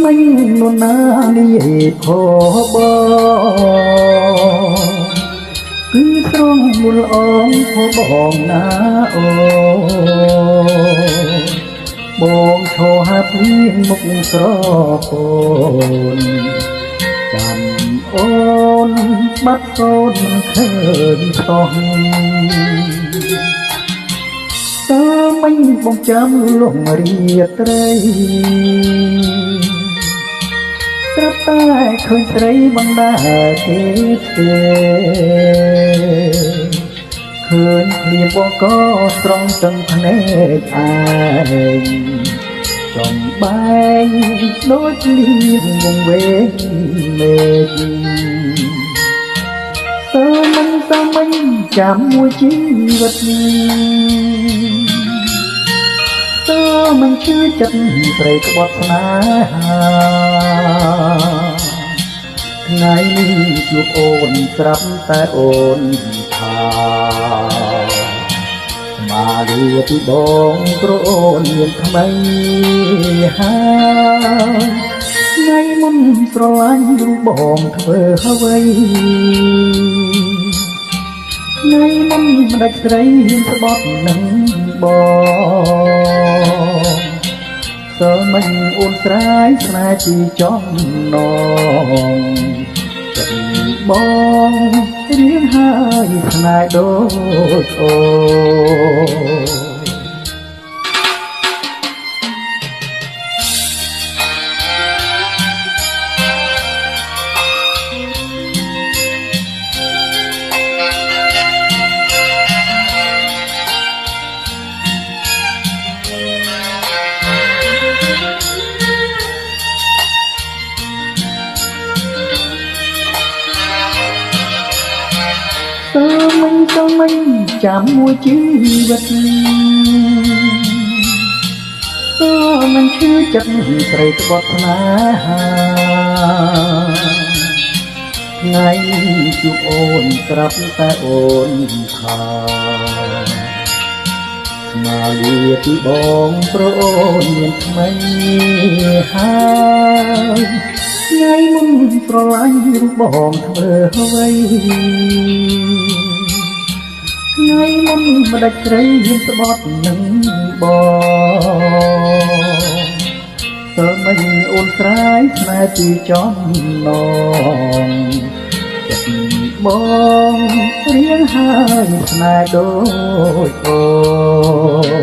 មិញនរណានិយាយខបគឺស្រងមូលអងខបងណាអូបងឈរហាភ្លៀងមុខស្រពោនចាំអូនបាត់កូនឃើញខុសតើមិញបងចាំលងរាត្រីត្រាប់តែឃើញស្រីបងដែរទេឃើញភ្លៀងបងក៏ស្រង់ទាំងភ្នែកឯងចំបែងដូចលៀងវងវែងមេឃតើមិញចាំមួយជីវិតតើមិនជឿចិត្តស្រីក្បត់ស្នេហាថ្ងៃនេះជួបអូនស្រាប់តែអូនថាមកលាពីបងព្រោះអូនមានថ្មីហើយថ្ងៃមុនស្រឡាញ់រូបបងធ្វើអ្វីថ្ងៃមុនមិនដាច់ស្រីហ៊ានស្បត់នឹងបងតើមិនអូនស្រាយស្នេហ៍ពីចំណងចិត្តបងរៀងហើយស្នេហ៍ដូចអូតើមិញចាំមួយជីវិតតើមិនឈឺចិត្តស្រីក្បត់ស្នេហាថ្ងៃជួបអូនស្រាប់តែអូនថាមកលាពីបងព្រោះអូនមានថ្មីហើយថ្ងៃមុនស្រឡាញ់រូបបងធ្វើអ្វីថ្ងៃមុនមិនដាច់ស្រីហ៊ានស្បត់នឹងបងតើមិនអូនស្រាយស្នេហ៍ពីចំណងចិត្តបងរៀងហើយស្នេហ៍ដូចអូ